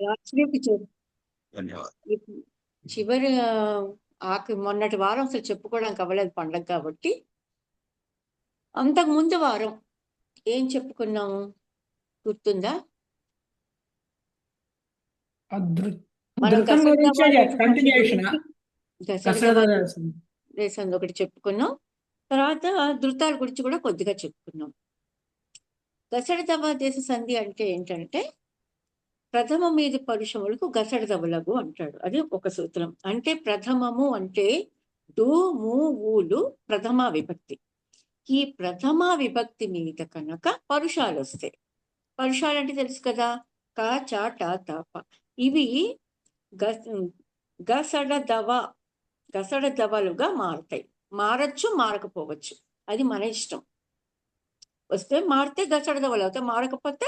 రాజకీయకి ధన్యవాదాలు. చివరి మొన్నటి వారం అసలు చెప్పుకోవడానికి అవ్వలేదు పండగ కాబట్టి. అంతకు ముందు వారం ఏం చెప్పుకున్నాము గుర్తుందా? మనం దేశం ఒకటి చెప్పుకున్నాం. తర్వాత ధృతాల గురించి కూడా కొద్దిగా చెప్పుకున్నాం. గసడదవ దేశ సంధి అంటే ఏంటంటే ప్రథమ మీది పరుషములకు గసడదవలగు అంటాడు. అది ఒక సూత్రం. అంటే ప్రథమము అంటే డు ము ఊలు ప్రథమ విభక్తి. ఈ ప్రథమ విభక్తి మీద కనుక పరుషాలు వస్తాయి. పరుషాలు అంటే తెలుసు కదా, క చ ట త ప. ఇవి గసడదవలుగా మారుతాయి. మారచ్చు, మారకపోవచ్చు, అది మన ఇష్టం. వస్తే మారితే గసడదవలు అవుతాయి, మారకపోతే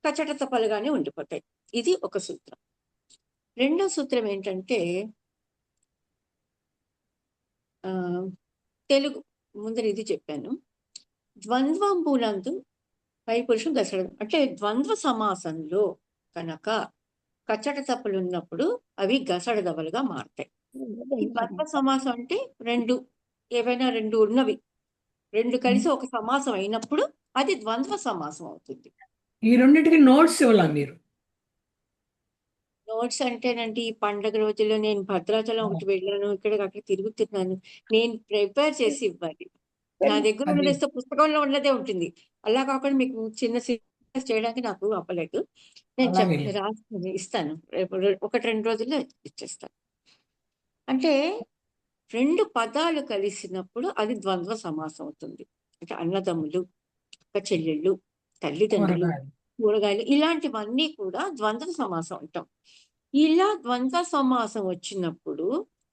కచట తపలుగానే ఉండిపోతాయి. ఇది ఒక సూత్రం. రెండో సూత్రం ఏంటంటే తెలుగు ముందర ఇది చెప్పాను. ద్వంద్వంబులందు పై పురుషం గసడ అంటే ద్వంద్వ సమాసంలో కనుక కచ్చట తప్పులు ఉన్నప్పుడు అవి గసడదవలుగా మారుతాయి. ఈ ద్వంద్వ సమాసం అంటే ఏవైనా రెండు ఉన్నవి రెండు కలిసి ఒక సమాసం అయినప్పుడు అది ద్వంద్వ సమాసం అవుతుంది. ఈ రెండింటికి నోట్స్ ఇవ్వాలా మీరు? నోట్స్ అంటేనండి, ఈ పండగ రోజుల్లో నేను భద్రాచలం ఒకటి వెళ్ళాను, ఇక్కడ అక్కడ తిరుగుతున్నాను, నేను ప్రిపేర్ చేసి ఇవ్వాలి. నా దగ్గర ఉన్నదేస్తే పుస్తకంలో ఉన్నదే ఉంటుంది. అలా కాకుండా మీకు చిన్న చేయడానికి నాకు అవ్వలేదు. నేను రాసుకుని ఇస్తాను, ఒకటి రెండు రోజుల్లో ఇచ్చేస్తాను. అంటే రెండు పదాలు కలిసినప్పుడు అది ద్వంద్వ సమాసం అవుతుంది. అంటే అన్నదమ్ములు, అక్క చెల్లెళ్ళు, తల్లిదండ్రులు, కూరగాయలు, ఇలాంటివన్నీ కూడా ద్వంద్వ సమాసం అంటాం. ఇలా ద్వంద్వ సమాసం వచ్చినప్పుడు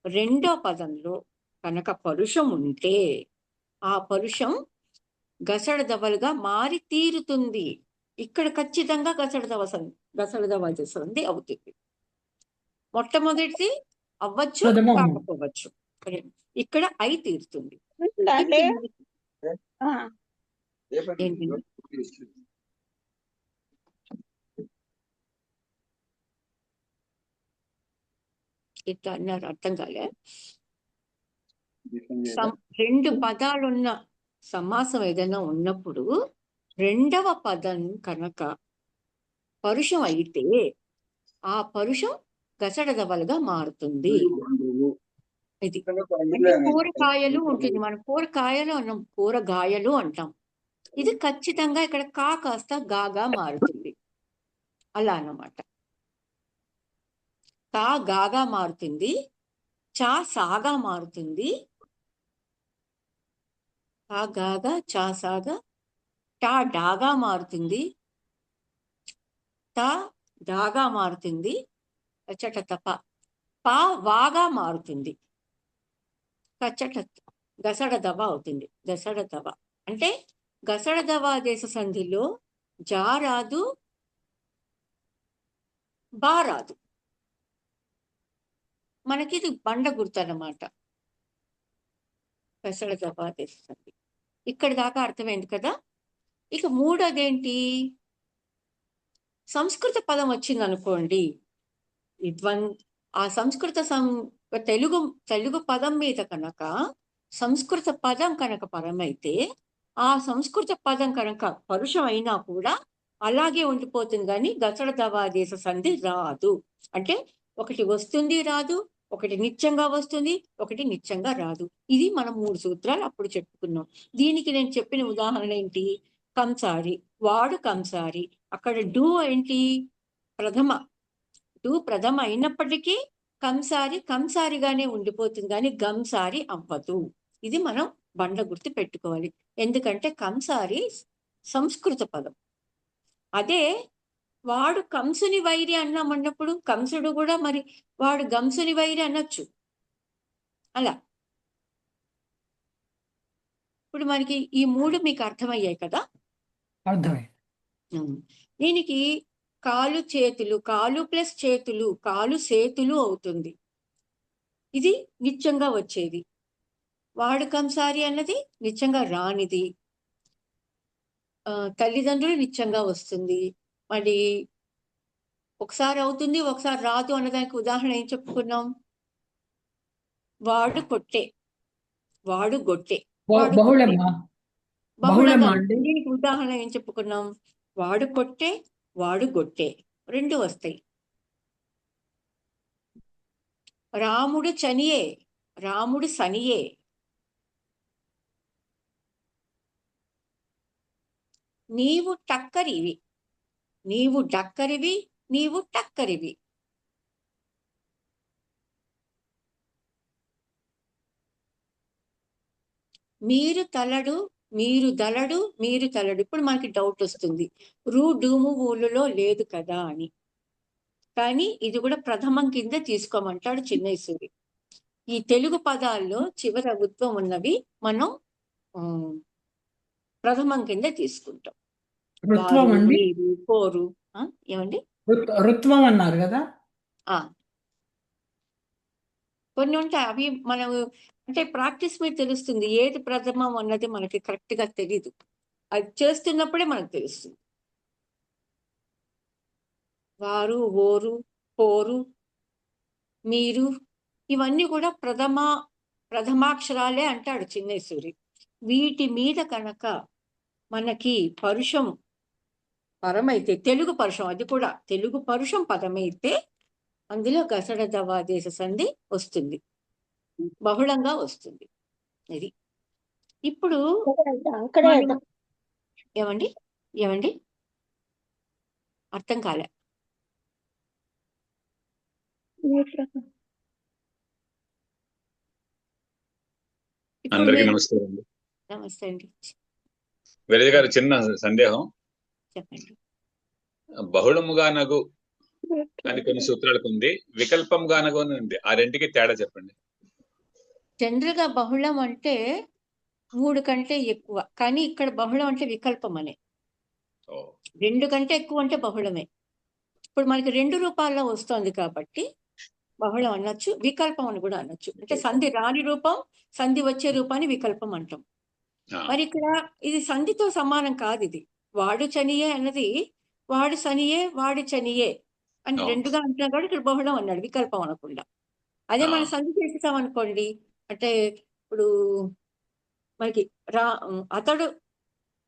రెండో పదంలో కనుక పరుషం ఉంటే ఆ పరుషం గసడదవలుగా మారి తీరుతుంది. ఇక్కడ ఖచ్చితంగా గసడదవ సంధి అవుతుంది. మొట్టమొదటిది అవ్వచ్చు, కాకపోవచ్చు. ఇక్కడ అయి తీరుతుంది. ఇట్లా అన్నారు, అర్థం కాలే. రెండు పదాలున్న సమాసం ఏదైనా ఉన్నప్పుడు రెండవ పదం కనుక పరుషం అయితే ఆ పరుషం గసడదవలుగా మారుతుంది. ఇది కూరగాయలు ఉంటుంది, మనం కూరగాయలు అన్నాం, కూరగాయలు అంటాం. ఇది ఖచ్చితంగా ఇక్కడ కా కాస్త గాగా మారుతుంది. అలా అన్నమాట. కా గాగా మారుతుంది, చా సాగా మారుతుంది, కా గాగా చా సాగా, టా డాగా మారుతుంది, టా డాగా మారుతుంది, కచ్చట తప, పా వాగా మారుతుంది, కచ్చట గసడదవ అవుతుంది. గసడదవ అంటే గసడదవ దేశ సంధిలో జా రాదు, బా రాదు. మనకి ఇది బండ గుర్తు అన్నమాట. గసడదవ దేశ సంధి ఇక్కడి దాకా అర్థమైంది కదా. ఇక మూడోదేంటి, సంస్కృత పదం వచ్చింది అనుకోండి, ఆ సంస్కృత తెలుగు పదం మీద కనుక సంస్కృత పదం కనుక పరమైతే ఆ సంస్కృత పదం కనుక పరుషం అయినా కూడా అలాగే ఉండిపోతుంది, కానీ గసడదవ దేశ సంధి రాదు. అంటే ఒకటి వస్తుంది రాదు, ఒకటి నిత్యంగా వస్తుంది, ఒకటి నిత్యంగా రాదు. ఇది మనం 3 సూత్రాలు అప్పుడు చెప్పుకున్నాం. దీనికి నేను చెప్పిన ఉదాహరణ ఏంటి, కంసారి, వాడు కంసారి. అక్కడ డు ఏంటి, ప్రథమ అయినప్పటికీ కంసారిగానే ఉండిపోతుంది, కానీ గంసారి అవ్వదు. ఇది మనం బండ గుర్తు పెట్టుకోవాలి. ఎందుకంటే కంసారి సంస్కృత పదం. అదే వాడు కంసుని వైరి అన్నప్పుడు కంసుడు కూడా మరి వాడు గంసుని వైరి అనొచ్చు. అలా ఇప్పుడు మనకి ఈ 3 మీకు అర్థమయ్యాయి కదా. అర్థమై దీనికి కాలు చేతులు, కాలు ప్లస్ చేతులు, కాలు సేతులు అవుతుంది. ఇది నిత్యంగా వచ్చేది. వాడు కంసారి అన్నది నిత్యంగా రానిది. తల్లిదండ్రులు నిత్యంగా వస్తుంది. మరి ఒకసారి అవుతుంది, ఒకసారి రాదు అన్నదానికి ఉదాహరణ ఏం చెప్పుకున్నాం? వాడు కొట్టే, వాడు గొట్టే, వాడు కొట్టే. బహుళమా బహుళంగా బహుళమా ఉంటుంది. అండి? దీనికి ఉదాహరణ ఏం చెప్పుకున్నాం? వాడు కొట్టే, వాడు గొట్టే, రెండు వస్తాయి. రాముడు చనియే, రాముడు సనియే. నీవు టక్కరివి, నీవు డక్కరివి, నీవు టక్కరివి. మీరు తలడు, మీరు దళడు, మీరు తలడు. ఇప్పుడు మనకి డౌట్ వస్తుంది, రు డూము ఊళ్ళలో లేదు కదా అని. కానీ ఇది కూడా ప్రథమం కింద తీసుకోమంటాడు చిన్నేశ్వరి. ఈ తెలుగు పదాల్లో చివర ఉత్వం ఉన్నవి మనం ప్రథమం కింద తీసుకుంటాం. ఋత్వం వారు, అండి? మీరు, కోరు. ఏమండి? ఋత్వం అన్నారు కదా? కొన్ని ఉంటాయి, అవి మనం అంటే ప్రాక్టీస్ మీద తెలుస్తుంది. ఏది ప్రథమం అన్నది మనకి కరెక్ట్ గా తెలీదు, అది చేస్తున్నప్పుడే మనకు తెలుస్తుంది. వారు, ఓరు, పోరు, మీరు, ఇవన్నీ కూడా ప్రథమాక్షరాలే అంటాడు చిన్నేశ్వరి. వీటి మీద కనుక మనకి పరుషం పరమైతే, తెలుగు పరుషం, అది కూడా తెలుగు పరుషం పదమైతే అందులో గసడ దవాదేశ సంధి వస్తుంది, బహుళంగా వస్తుంది. ఇది ఇప్పుడు మనం ఏమండి ఏమండి అర్థం కాలే. ఇప్పుడు అందరికీ నమస్కారం అండి. నమస్తే అండి, వెరజ గారు, చిన్న సందేహం. చెప్పండి. బహుళముగా నగు అని కొన్ని సూత్రాలకు ఉంది, వికల్పంగా నగు అని ఉంది. ఆ రెండుకి తేడా చెప్పండి. జనరల్ గా బహుళం అంటే 3 కంటే ఎక్కువ, కానీ ఇక్కడ బహుళం అంటే వికల్పం అనే. 2 కంటే ఎక్కువ అంటే బహుళమే. ఇప్పుడు మనకి 2 రూపాల్లో వస్తుంది కాబట్టి బహుళం అనొచ్చు, వికల్పం అని కూడా అనొచ్చు. అంటే సంధి రాని రూపం, సంధి వచ్చే రూపాన్ని వికల్పం అంటాం. మరి ఇక్కడ ఇది సంధితో సమానం కాదు. ఇది వాడు చనియే అన్నది వాడు సనియే, వాడు చనియే అని రెండుగా అంటున్నా కూడా ఇక్కడ బహుళం అన్నాడు, వికల్పం అనకుండా. అదే మనం సంధి చేసేసాం అనుకోండి, అంటే ఇప్పుడు మనకి అతడు,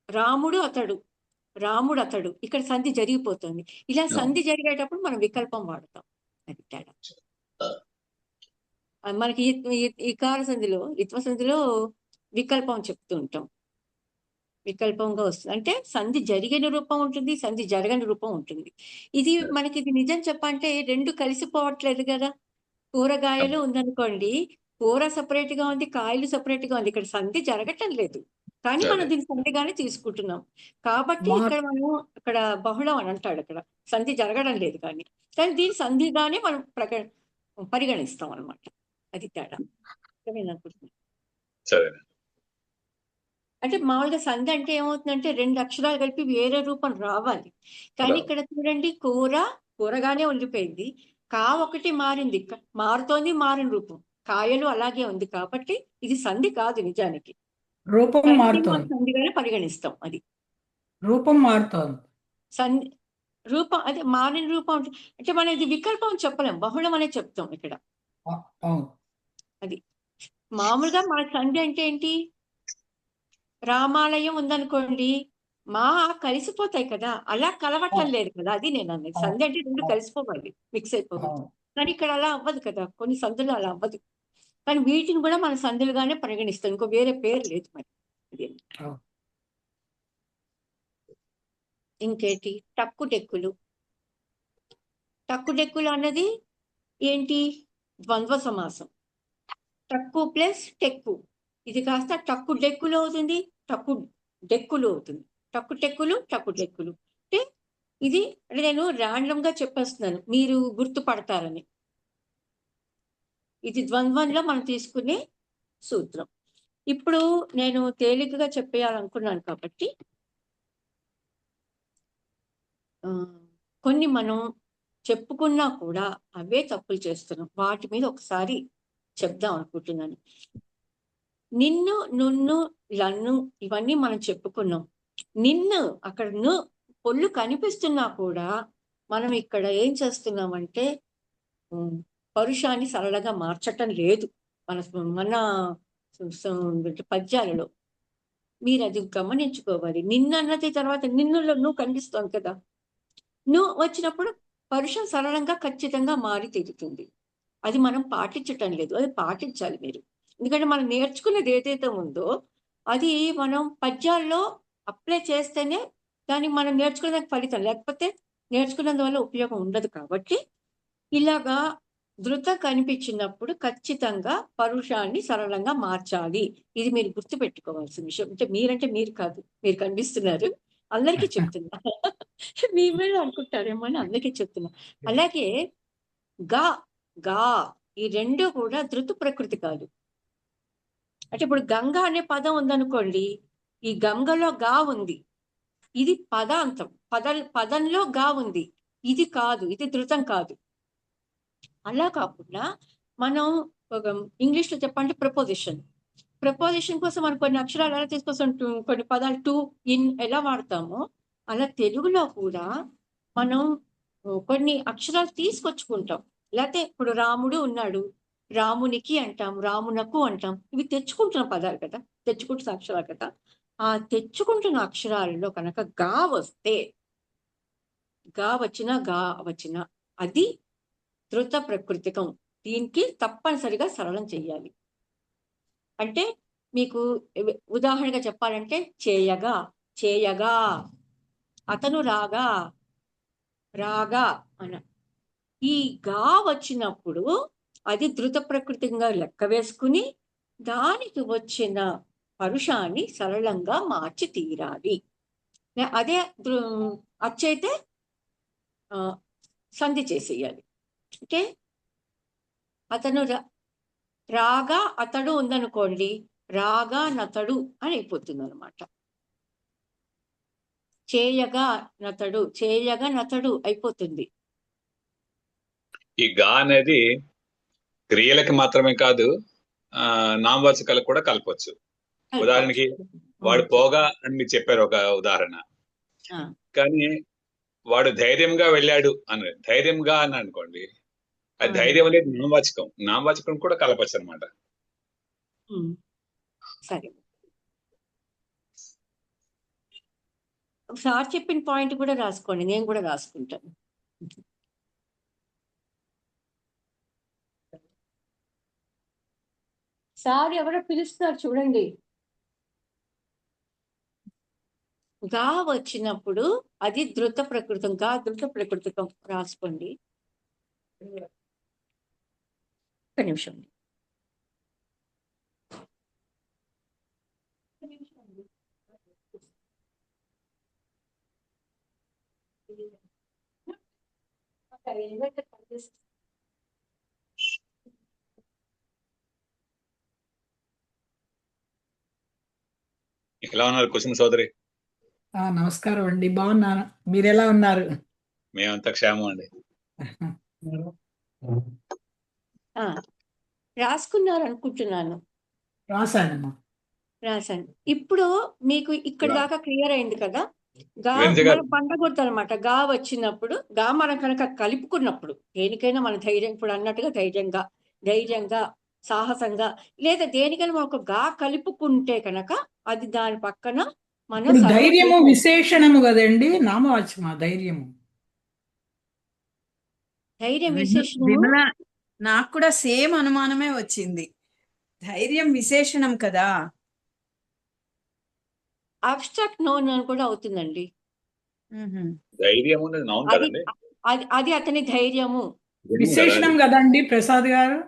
రాముడు అతడు, రాముడు అతడు, ఇక్కడ సంధి జరిగిపోతుంది. ఇలా సంధి జరిగేటప్పుడు మనం వికల్పం వాడతాం. అది తేడా. మనకి ఇకార సంధిలో, ఇత్వ సంధిలో వికల్పం చెప్తూ ఉంటాం, వికల్పంగా వస్తుంది. అంటే సంధి జరిగిన రూపం ఉంటుంది, సంధి జరగని రూపం ఉంటుంది. ఇది మనకి ఇది నిజం చెప్పంటే రెండు కలిసిపోవట్లేదు కదా. కూరగాయలు ఉందనుకోండి, కూర సపరేట్ గా ఉంది, కాయలు సపరేట్ గా ఉంది. ఇక్కడ సంధి జరగటం లేదు, కానీ మనం దీన్ని సంధిగానే తీసుకుంటున్నాం. కాబట్టి ఇక్కడ మనం అక్కడ బహుళం అని అంటాడు, అక్కడ సంధి జరగడం లేదు, కానీ దీని సంధిగానే మనం పరిగణిస్తాం అనమాట. అది తేడా. అంటే మామూలుగా సంధి అంటే ఏమవుతుందంటే 2 అక్షరాలు కలిపి వేరే రూపం రావాలి. కానీ ఇక్కడ చూడండి, కూరగానే ఉండిపోయింది, ఒకటి మారింది, మారుతోంది, మారిన రూపం. కాయలు అలాగే ఉంది, కాబట్టి ఇది సంధి కాదు నిజానికి, రూపం మారుతోంది, సంధిగానే పరిగణిస్తాం. అది రూపం మారుతోంది, సంధి రూపం, అదే మారిన రూపం. అంటే మనం ఇది వికల్పం చెప్పలేం, బహుళం అనే చెప్తాం ఇక్కడ. అది మామూలుగా మన సంధి అంటే ఏంటి? రామాలయం ఉందనుకోండి, కలిసిపోతాయి కదా, అలా కలవటం లేదు కదా, అది నేను అన్నది. సంధి అంటే రెండు కలిసిపోవాలి, మిక్స్ అయిపోవాలి. కానీ ఇక్కడ అలా అవ్వదు కదా, కొన్ని సంధులు అలా అవ్వదు. కానీ వీటిని కూడా మన సంధులుగానే పరిగణిస్తాం, ఇంకో వేరే పేరు లేదు మరి. ఇంకేంటి? టక్కుటెక్కులు. టక్కుటెక్కులు అన్నది ఏంటి? ద్వంద్వ సమాసం. టక్కు ప్లస్ టెక్కు, ఇది కాస్త టక్కు డెక్కులు అవుతుంది, టక్కు డెక్కులు అవుతుంది. టక్కు టెక్కులు, టక్కు డెక్కులు. అంటే ఇది నేను ర్యాండమ్ గా చెప్పేస్తున్నాను, మీరు గుర్తుపడతారని. ఇది ద్వంద్వంలో మనం తీసుకునే సూత్రం. ఇప్పుడు నేను తేలికగా చెప్పేయాలనుకున్నాను కాబట్టి కొన్ని మనం చెప్పుకున్నా కూడా అవే తప్పులు చేస్తున్నాం, వాటి మీద ఒకసారి చెప్దాం అనుకుంటున్నాను. నిన్ను, నున్ను, లన్ను, ఇవన్నీ మనం చెప్పుకున్నాం. నిన్ను అక్కడ పొల్లు కనిపిస్తున్నా కూడా మనం ఇక్కడ ఏం చేస్తున్నామంటే పరుషాన్ని సరళంగా మార్చటం లేదు మన మన పద్యాలలో. మీరు అది గమనించుకోవాలి. నిన్నన్నది తర్వాత నిన్నులో నువ్వు కనిపిస్తావు కదా, నువ్వు వచ్చినప్పుడు పరుషం సరళంగా ఖచ్చితంగా మారి తీరుతుంది. అది మనం పాటించటం లేదు, అది పాటించాలి మీరు. ఎందుకంటే మనం నేర్చుకున్నది ఏదైతే ఉందో అది మనం పద్యాల్లో అప్లై చేస్తేనే దానికి మనం నేర్చుకునే ఫలితం, లేకపోతే నేర్చుకున్నందువల్ల ఉపయోగం ఉండదు. కాబట్టి ఇలాగా ధృతం కనిపించినప్పుడు ఖచ్చితంగా పరుషాన్ని సరళంగా మార్చాలి. ఇది మీరు గుర్తుపెట్టుకోవాల్సిన విషయం. అంటే మీరంటే మీరు కాదు, మీరు కనిపిస్తున్నారు, అందరికీ చెప్తున్నా. మీ మీద అనుకుంటారేమో అని అందరికీ చెప్తున్నా. అలాగే గా గా ఈ రెండు కూడా ధృత ప్రకృతి కాదు. అంటే ఇప్పుడు గంగ అనే పదం ఉందనుకోండి, ఈ గంగలో గా ఉంది, ఇది పదాంతం, పదంలో గా ఉంది, ఇది కాదు, ఇది ధృతం కాదు. అలా కాకుండా మనం ఇంగ్లీష్ లో చెప్పాలంటే ప్రపోజిషన్ కోసం మనం కొన్ని అక్షరాలు ఎలా తీసుకొస్తాం, కొన్ని పదాలు టు ఇన్ ఎలా వాడతామో అలా తెలుగులో కూడా మనం కొన్ని అక్షరాలు తీసుకొచ్చుకుంటాం. లేకపోతే ఇప్పుడు రాముడు ఉన్నాడు, రామునికి అంటాం, రామునకు అంటాం. ఇవి తెచ్చుకుంటున్న పదాలు కదా, తెచ్చుకుంటున్న అక్షరాలు కదా. ఆ తెచ్చుకుంటున్న అక్షరాలలో కనుక గా వస్తే, గా వచ్చినా అది ధృత ప్రకృతికం. దీనికి తప్పనిసరిగా సరళం చెయ్యాలి. అంటే మీకు ఉదాహరణగా చెప్పాలంటే చేయగా, అతను రాగా అన ఈ గా వచ్చినప్పుడు అది ధృత ప్రకృతిగా లెక్క వేసుకుని దానికి వచ్చిన పరుషాన్ని సరళంగా మార్చి తీరాలి. అదే అచ్చైతే సంధి చేసేయాలి. అంటే అతను రాగా అతడు ఉందనుకోండి, రాగా నతడు అని అయిపోతుంది అనమాట. చేయగా నతడు అయిపోతుంది. ఈ గా అనేది క్రియలకి మాత్రమే కాదు, నామవాచకాలకు కూడా కలపొచ్చు. ఉదాహరణకి వాడు పోగా అని మీరు చెప్పారు ఒక ఉదాహరణ. కానీ వాడు ధైర్యంగా వెళ్ళాడు అని, ధైర్యంగా అని అనుకోండి, ఆ ధైర్యం అనేది నామవాచకం కూడా కలపచ్చు అనమాట. సరే, సార్ చెప్పిన పాయింట్ కూడా రాసుకోండి, నేను కూడా రాసుకుంటాను. సార్ ఎవరో పిలుస్తున్నారు చూడండి. గా వచ్చినప్పుడు అది ధృత ప్రకృతం, ధృత ప్రకృతికం రాసుకోండి. ఒక నిమిషం. ఎలా ఉన్నారు కుసుమ సోదరి? నమస్కారం అండి, బాగున్నాను. మీరు ఎలా ఉన్నారు? మేమంతా క్షేమం అండి. రాసుకున్నారు అనుకుంటున్నాను. రాశాను. ఇప్పుడు మీకు ఇక్కడ దాకా క్లియర్ అయింది కదా. గా పండగొద్దు అనమాట. గా వచ్చినప్పుడు, గా మనం కనుక కలుపుకున్నప్పుడు, దేనికైనా మన ధైర్యం, ఇప్పుడు అన్నట్టుగా ధైర్యంగా సాహసంగా, లేదా దేనికైనా మనం ఒక గా కలుపుకుంటే కనుక అది దాని పక్కన మనం ధైర్యము విశేషణము కదండి, నామవాచకమా ధైర్యం విశేషణము? నాకు కూడా సేమ్ అనుమానమే వచ్చింది. ధైర్యం విశేషణం కదా, అబ్స్ట్రాక్ట్ నౌన్ అని కూడా అవుతుందండి. ధైర్యం నౌన్ కదండి, అది అతని ధైర్యము విశేషణం కదండి ప్రసాద్ గారు.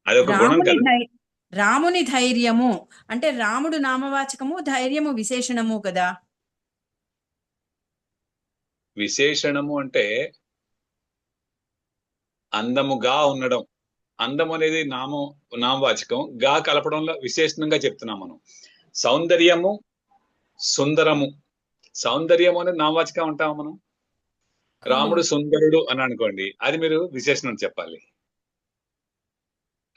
అదొక గుణం కదా. రాముని ధైర్యము అంటే రాముడు నామవాచకము, ధైర్యము విశేషణము కదా. విశేషణము అంటే అందముగా ఉండడం, అందం అనేది నామవాచకం, గా కలపడంలో విశేషణంగా చెప్తున్నాం మనం. సౌందర్యము, సుందరము, సౌందర్యము అనేది నామవాచకం అంటాము మనం. రాముడు సుందరుడు అని అనుకోండి, అది మీరు విశేషణం చెప్పాలి.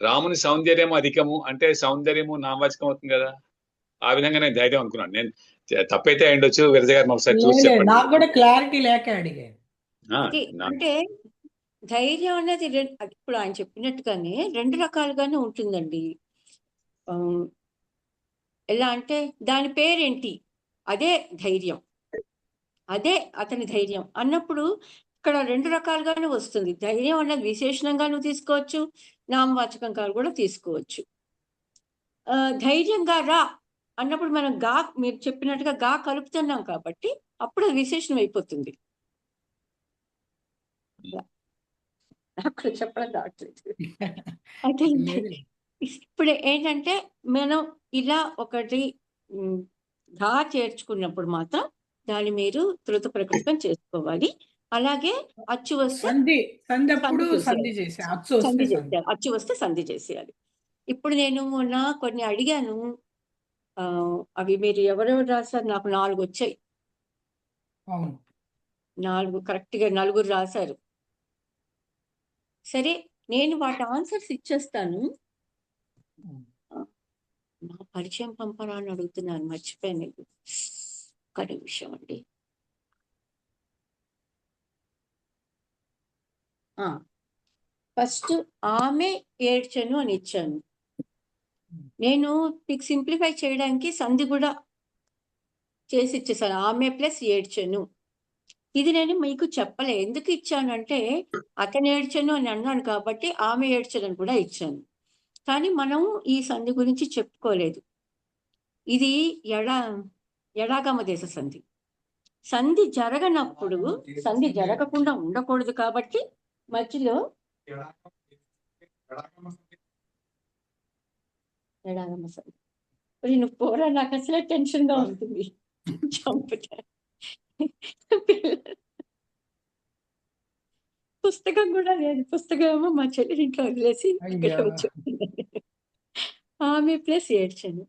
రాముని సౌందర్యము అధికము అంటే సౌందర్యము నామవాచకం అవుతుంది కదా. ఆ విధంగా నేను ధైర్యం అనుకున్నాను. నేను తప్పైతే అయ్యుండొచ్చు, విరజ గారిని ఒకసారి చూసి చెప్పండి. నాకు కూడా క్లారిటీ లేక అడిగాను. అది అంటే ధైర్యం అనేది ఇప్పుడు ఆయన చెప్పినట్టుగానే 2 రకాలుగానే ఉంటుందండి. ఎలా అంటే దాని పేరేంటి? అదే ధైర్యం. అదే అతని ధైర్యం అన్నప్పుడు ఇక్కడ 2 రకాలుగానే వస్తుంది. ధైర్యం అన్నది విశేషణంగాను తీసుకోవచ్చు, నామవాచకంగా కూడా తీసుకోవచ్చు. ధైర్యంగా రా అన్నప్పుడు మనం మీరు చెప్పినట్టుగా కలుపుతున్నాం కాబట్టి అప్పుడు అది విశేషణం అయిపోతుంది. నాకు చెప్పడం రావట్లేదు. అయితే ఇప్పుడు ఏంటంటే మనం ఇలా ఒకటి చేర్చుకున్నప్పుడు మాత్రం దాన్ని మీరు త్రుత ప్రకృతం చేసుకోవాలి. అలాగే అచ్చు వస్తే అచ్చు వస్తే సంధి చేసేయాలి. ఇప్పుడు నేను మొన్న కొన్ని అడిగాను. అవి మీరు ఎవరెవరు రాశారు? నాకు 4 వచ్చాయి. 4 కరెక్ట్ గా 4 రాశారు. సరే, నేను వాటి ఆన్సర్స్ ఇచ్చేస్తాను. నా పరిచయం పంపరా అని అడుగుతున్నాను, మర్చిపోయాను. ఒక్క నిమిషం అండి. ఫస్ట్ ఆమె ఏడ్చెను అని ఇచ్చాను. నేను మీకు సింప్లిఫై చేయడానికి సంధి కూడా చేసి ఇచ్చేసాను. ఆమె ప్లస్ ఏడ్చెను. ఇది నేను మీకు చెప్పలే. ఎందుకు ఇచ్చానంటే అతను ఏడ్చెను అని అన్నాను కాబట్టి ఆమె ఏడ్చెను అని కూడా ఇచ్చాను. కానీ మనం ఈ సంధి గురించి చెప్పుకోలేదు. ఇది ఎడాగమ దేశ సంధి. సంధి జరగనప్పుడు సంధి జరగకుండా ఉండకూడదు కాబట్టి మధ్యలో ఎడాగమ సంధి. నువ్వు పోరా, నాకు అసలే టెన్షన్ గా ఉంటుంది. చంపుతా. పుస్తకం కూడా లేదు. పుస్తకం ఏమో మా చెల్లి ఇంట్లో వదిలేసి ఇక్కడ వచ్చి ఆమె ప్లస్ ఏడ్చాను.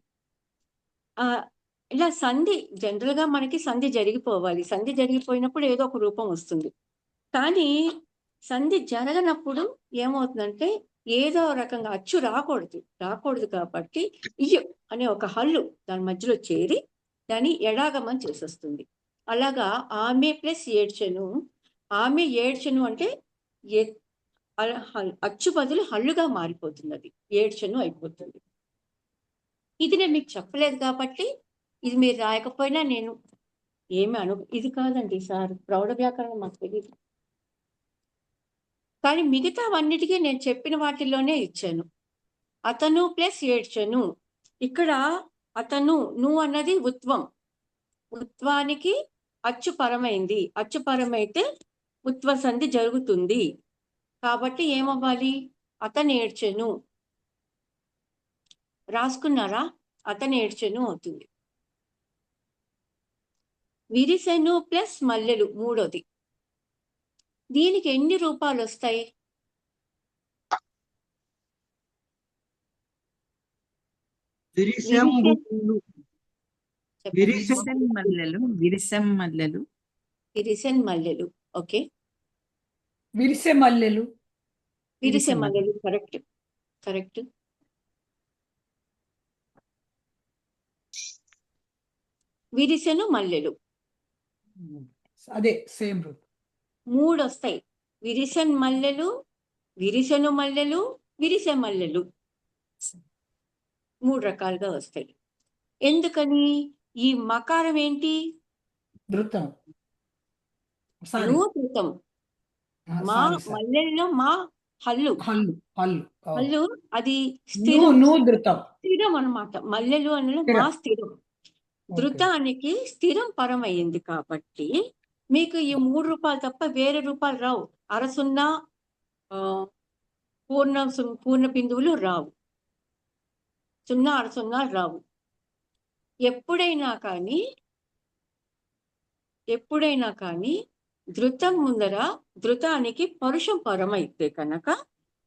ఇలా సంధి జనరల్ గా మనకి సంధి జరిగిపోవాలి. సంధి జరిగిపోయినప్పుడు ఏదో ఒక రూపం వస్తుంది. కానీ సంధి జరగనప్పుడు ఏమవుతుందంటే ఏదో రకంగా అచ్చు రాకూడదు కాబట్టి ఇయ్యు అనే ఒక హల్లు దాని మధ్యలో చేరి దాన్ని ఎడాగమని చేసేస్తుంది. అలాగా ఆమె ప్లస్ ఏడ్చెను. ఆమె ఏడ్చెను అంటే అచ్చు బదులు హల్లుగా మారిపోతుంది. అది ఏడ్చెను అయిపోతుంది. ఇది నేను మీకు చెప్పలేదు కాబట్టి ఇది మీరు రాయకపోయినా నేను ఇది కాదండి సార్, ప్రౌఢ వ్యాకరణం మాకు తెలియదు. కానీ మిగతావన్నిటికీ నేను చెప్పిన వాటిల్లోనే ఇచ్చాను. అతను ప్లస్ ఏడ్చెను. ఇక్కడ అతను అన్నది ఉత్వం. ఉత్వానికి అచ్చు పరమైంది. అచ్చు పరమైతే ఉత్వ సంధి జరుగుతుంది. కాబట్టి ఏమవ్వాలి? అతను ఏడ్చెను. రాసుకున్నారా? అతను ఏడ్చెను అవుతుంది. విరిసెను ప్లస్ మల్లెలు మూడోది. దీనికి ఎన్ని రూపాలు వస్తాయి? విరిసెం మల్లెలు. ఓకే, విరిసె మల్లెలు. కరెక్ట్. విరిసెను మల్లెలు అదే సేమ్ రూట్. 3 వస్తాయి. విరిసెన్ మల్లెలు, విరిసెను మల్లెలు, విరిసె మల్లెలు 3 రకాలుగా వస్తాయి. ఎందుకని? ఈ మకారం ఏంటి? ధృతం. ధృతం. మా మల్లెల్లో మా హల్లు. అది స్థిరం అన్నమాట. మల్లెలు అన్న మా స్థిరం. ధృతానికి స్థిరం పరం అయింది కాబట్టి మీకు ఈ 3 రూపాయలు తప్ప వేరే రూపాయలు రావు. అరసున్నా పూర్ణ బిందువులు రావు. 0 అరసున్నాలు రావు. ఎప్పుడైనా కానీ ధృతం ముందర ధృతానికి పరుషం పరం అయితే కనుక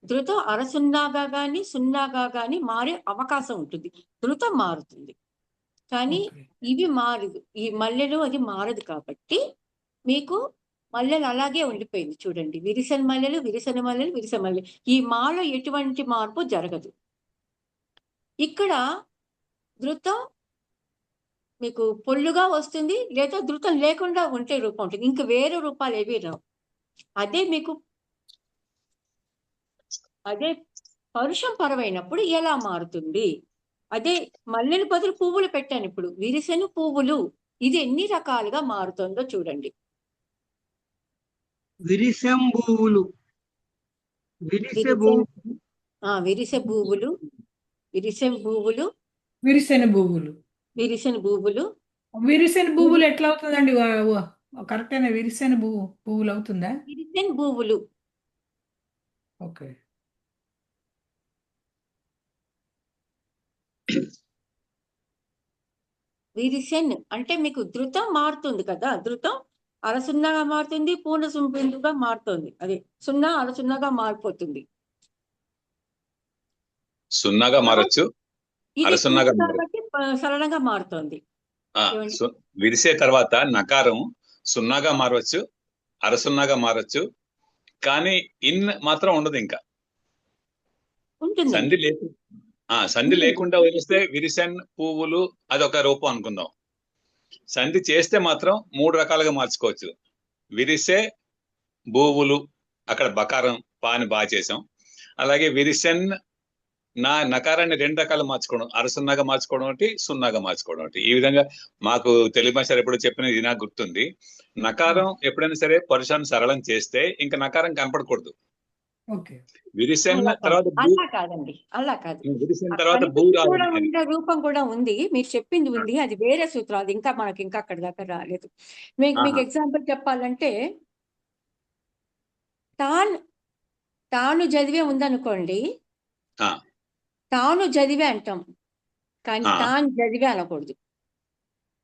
ధృతం అరసున్నాగా గాని సున్నాగా గాని మారే అవకాశం ఉంటుంది. ధృతం మారుతుంది. కానీ ఇవి మారదు. ఈ మల్లెలు అది మారదు కాబట్టి మీకు మల్లెలు అలాగే ఉండిపోయింది. చూడండి, విరిసెన మల్లెలు, విరిసెన మల్లెలు, విరిసె మల్లెలు. ఈ మాలో ఎటువంటి మార్పు జరగదు. ఇక్కడ ధృతం మీకు పొల్లుగా వస్తుంది, లేదా ధృతం లేకుండా ఉంటే రూపం ఉంటుంది. ఇంకా వేరే రూపాలు ఏవి రావు. అదే మీకు అదే పరుషం పరమైనప్పుడు ఎలా మారుతుంది? అదే మల్లెల బదులు పువ్వులు పెట్టాను ఇప్పుడు. విరిసెను పువ్వులు. ఇది ఎన్ని రకాలుగా మారుతుందో చూడండి. విరిసెంబువులు. విరిసె విరిసె పువ్వులు, విరిసెం పువ్వులు, విరిసెన పువ్వులు. విరిసెను పువ్వులు. విరిసెన పువ్వులు ఎట్లా అవుతుందండి? కరెక్టేనా? విరిసెన పువ్వులు అవుతుందా? విరిసెన్ పువ్వులు. ఓకే. విరిసెన్ అంటే మీకు ధృతం మారుతుంది కదా, ధృతం అరసున్నాగా మారుతుంది, పూర్ణ బిందుగా మారుతుంది. అదే సున్నా అరసున్నాగా మారిపోతుంది. సున్నాగా మారచ్చు, ఇది అరసున్నాగా పువ్వు మారచ్చు. కాబట్టి సరళంగా మారుతోంది. విరిసే తర్వాత నకారం సున్నాగా మారవచ్చు, అరసున్నాగా మారచ్చు. కానీ ఇన్ మాత్రం ఉండదు. ఇంకా ఉంటుంది. సంధి లేకుండా వదిలేస్తే విరిసెన్ పువ్వులు అదొక రూపం అనుకుందాం. సంధి చేస్తే మాత్రం 3 రకాలుగా మార్చుకోవచ్చు. విరిసే భూవులు, అక్కడ బకారం పాని బాగా చేసాం. అలాగే విరిసెన్ నకారాన్ని 2 రకాలు మార్చుకోవడం, అరసున్నాగా మార్చుకోవడం ఒకటి, సున్నాగా మార్చుకోవడం ఒకటి. ఈ విధంగా మాకు తెలుగు భాష ఎప్పుడు చెప్పినది ఇది నాకు గుర్తుంది. నకారం ఎప్పుడైనా సరే పరుషాన్ని సరళం చేస్తే ఇంకా నకారం కనపడకూడదు. విరిసెన్ తర్వాత అలా కాదండి, అలా కాదు. విరిసెన్ తర్వాత భూ రూపం కూడా ఉంది. మీరు చెప్పింది ఉంది, అది వేరే సూత్రాలు. ఇంకా మనకి ఇంకా అక్కడ దాకా రాలేదు. మీకు ఎగ్జాంపుల్ చెప్పాలంటే, తాను చదివే ఉందనుకోండి, తాను చదివే అంటాం, కానీ తాను చదివే అనకూడదు.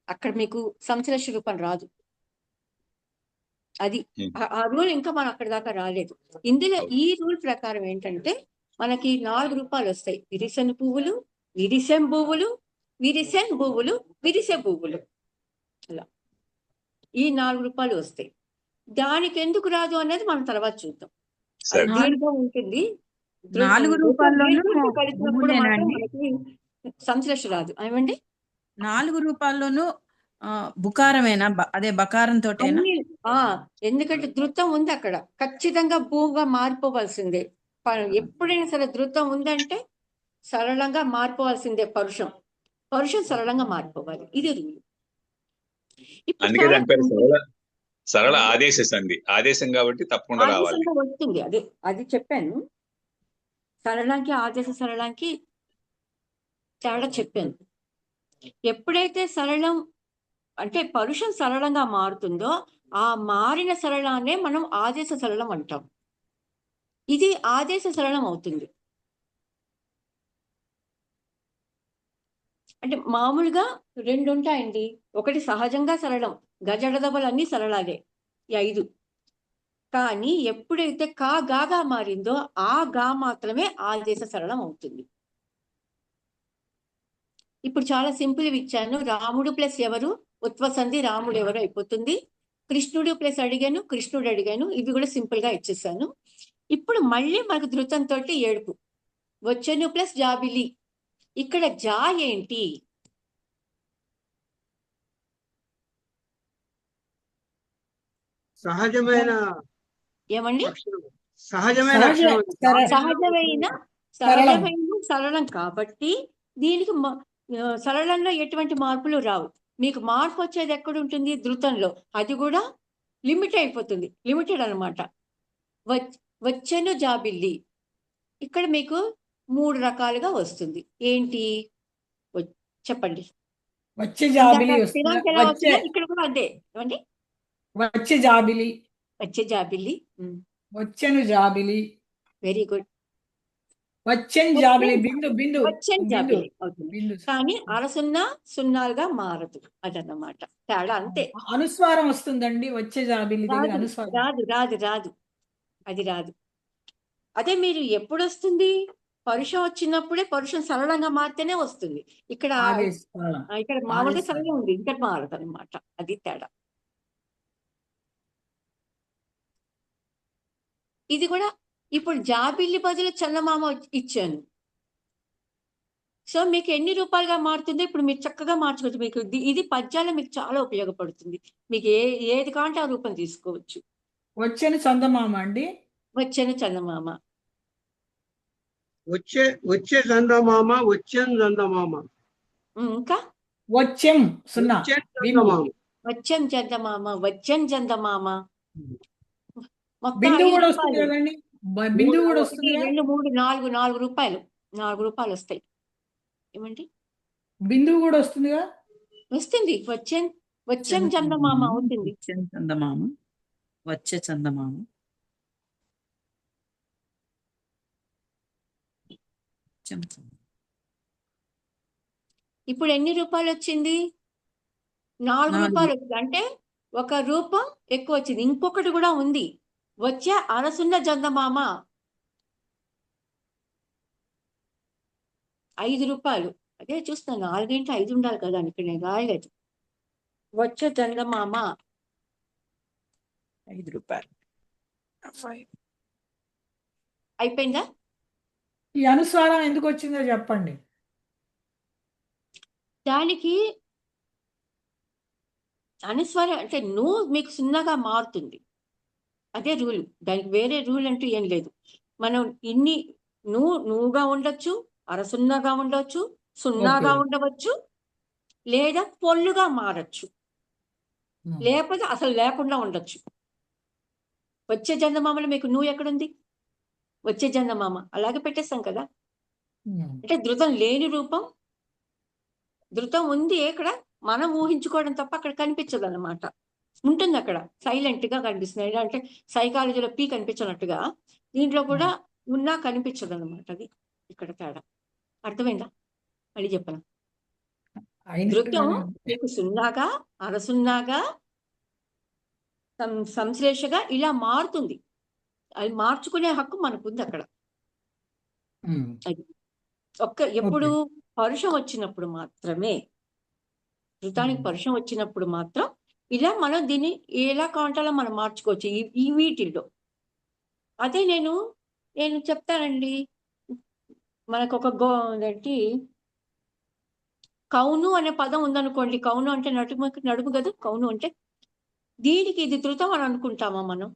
అక్కడ మీకు సంశ్లేష రూపం రాదు. అది ఆ రూల్ ఇంకా మనం అక్కడ దాకా రాలేదు. ఇందులో ఈ రూల్ ప్రకారం ఏంటంటే మనకి 4 రూపాలు వస్తాయి. విరిసెన్ పువ్వులు, విరిసెం పువ్వులు, విరిసెన్ పువ్వులు, విరిసె పువ్వులు. అలా ఈ 4 రూపాలు వస్తాయి. దానికి ఎందుకు రాదు అనేది మనం తర్వాత చూద్దాం. దీనిలో ఉంటుంది. 4 రూపాల్లోనూ సంశ్లేష రాదు. ఏమండి? 4 రూపాల్లోనూ బుకారమేనా? అదే బకారంతో. ఎందుకంటే ధృతం ఉంది అక్కడ, ఖచ్చితంగా భూగా మారిపోవాల్సిందే. ఎప్పుడైనా సరే ధృతం ఉందంటే సరళంగా మారిపోవాల్సిందే. పరుషం సరళంగా మారిపోవాలి. ఇది రూల్. సరళ ఆదేశ సంధి, ఆదేశం కాబట్టి తప్పకుండా రావాలి, వస్తుంది. అదే అది చెప్పాను. సరళంకి ఆదేశ సరళంకి తేడా చెప్పాను. ఎప్పుడైతే సరళం అంటే పరుషం సరళంగా మారుతుందో ఆ మారిన సరళాన్నే మనం ఆదేశ సరళం అంటాం. ఇది ఆదేశ సరళం అవుతుంది. అంటే మామూలుగా 2 ఉంటాయండి. ఒకటి సహజంగా సరళం, గజడదబలు అన్ని సరళాలే, 5. కానీ ఎప్పుడైతే గాగా మారిందో ఆ గా మాత్రమే ఆదేశ సరళం అవుతుంది. ఇప్పుడు చాలా సింపుల్ ఇచ్చాను. రాముడు ప్లస్ ఎవరు, ఉత్వసంధి రాముడు ఎవరు అయిపోతుంది. కృష్ణుడు ప్లస్ అడిగాను, కృష్ణుడు అడిగాను. ఇవి కూడా సింపుల్ గా ఇచ్చేసాను. ఇప్పుడు మళ్ళీ మనకు ధృతంతో ఏడుపు. వచ్చెను ప్లస్ జాబిలి. ఇక్కడ జా ఏంటి? సహజమైన ఏమండి? సహజమైన సరళం కాబట్టి దీనికి సరళంలో ఎటువంటి మార్పులు రావు. మీకు మార్పు వచ్చేది ఎక్కడ ఉంటుంది? ధృతంలో. అది కూడా లిమిట్ అయిపోతుంది, లిమిటెడ్ అనమాట. వచ్చెను జాబిల్లి. ఇక్కడ మీకు 3 రకాలుగా వస్తుంది. ఏంటి చెప్పండి. వచ్చే జాబిలి. ఇక్కడ కూడా అదే. ఏమండి? వచ్చే జాబిలి, వచ్చే జాబిల్లి, వచ్చెను జాబిలి. Very good. వచ్చెన్ జాబిలి, బిందు బిందు వచ్చెన్ జాబిలి అవుతుంది. కానీ అరసున్నా సున్నాలుగా మారదు. అదన్నమాట తేడా, అంతే. అనుస్వారం వస్తుందండి వచ్చే జాబిలి దగ్గర. అనుస్వారం రాదు. అది రాదు. అదే మీరు ఎప్పుడు వస్తుంది? పరుషం వచ్చినప్పుడే. పరుషం సరళంగా మారితేనే వస్తుంది. ఇక్కడ మామూలుగా సరళం ఉంది, ఇక్కడ మారదు అనమాట. అది తేడా. ఇది కూడా ఇప్పుడు జాబిల్లి బదులు చందమామ ఇచ్చాను. సో మీకు ఎన్ని రూపాయలుగా మారుతుందో ఇప్పుడు మీరు చక్కగా మార్చుకోవచ్చు. మీకు ఇది పద్యాలు మీకు చాలా ఉపయోగపడుతుంది. మీకు ఏది కావాలంటే ఆ రూపం తీసుకోవచ్చు. వచ్చని చందమామ అండి. వచ్చెను చందమామ. వచ్చే చందమామ, వచ్చేను చందమామ, ఇంకా వచ్చెం 0 వచ్చే బిందు. చందమామ. వచ్చెను చందమామ, వచ్చెను చందమామ. మొత్తం బిందు 5 కూడా వస్తుంది రూపాయలు. కదండి. బిందు కూడా 1, వస్తుంది 2, 3, 4 రూపాయలు. 4 రూపాయలు వస్తాయి. ఏమండి బిందువు కూడా వస్తుందిగా. వస్తుంది. వచ్చెను చందమామ అవుతుంది. వచ్చే చందమామ, వచ్చే చందమామ. ఇప్పుడు ఎన్ని రూపాయలు వచ్చింది? 4 రూపాయలు వచ్చింది. అంటే ఒక రూపం ఎక్కువ వచ్చింది. ఇంకొకటి కూడా ఉంది. వచ్చే అరసున్న చందమామ 5 రూపాయలు. అదే చూస్తాను 4 ఇంటూ 5 ఉండాలి కదా అని ఇక్కడ నేను రాయలేదు. వచ్చే చందమామ 5 రూపాయలు. అయిపోయిందా? ఈ అనుస్వారం ఎందుకు వచ్చిందో చెప్పండి. దానికి అనుస్వారం అంటే నువ్వు మీకు సున్నాగా మారుతుంది. అదే రూల్. దానికి వేరే రూల్ అంటూ ఏం లేదు. మనం ఇన్ని నువ్వుగా ఉండొచ్చు, అరసున్నాగా ఉండొచ్చు, సున్నాగా ఓకే. ఉండవచ్చు, లేదా పొల్లుగా మారచ్చు, లేకపోతే అసలు లేకుండా ఉండొచ్చు. వచ్చే చందమామలో మీకు నువ్వు ఎక్కడుంది? వచ్చే చందమామ అలాగే పెట్టేస్తాం కదా. అంటే ధృతం లేని రూపం, ధృతం ఉంది ఇక్కడ, మనం ఊహించుకోవడం తప్ప అక్కడ కనిపించదు అన్నమాట. ఉంటుంది అక్కడ సైలెంట్ గా కనిపిస్తుంది. అంటే సైకాలజీలో పీ కనిపించినట్టుగా దీంట్లో కూడా ఉన్నా కనిపించదు అనమాట. అది ఇక్కడ తేడా. అర్థమైందా? మళ్ళీ చెప్పను. ధృతం మీకు సున్నాగా, అరసున్నాగా, సంశ్లేషగా ఇలా మారుతుంది. అది మార్చుకునే హక్కు మనకుంది అక్కడ. అది ఎప్పుడు పరుషం వచ్చినప్పుడు మాత్రమే, ధృతానికి పరుషం వచ్చినప్పుడు మాత్రం ఇలా మనం దీన్ని ఎలా కావాలంటే మనం మార్చుకోవచ్చు ఈ వీటిల్లో. అదే నేను చెప్తానండి. మనకు ఒక ఏంటి కౌను అనే పదం ఉందనుకోండి. కౌను అంటే నడుము కదా. కౌను అంటే దీనికి ఇది ధృతం అని అనుకుంటామా? మనం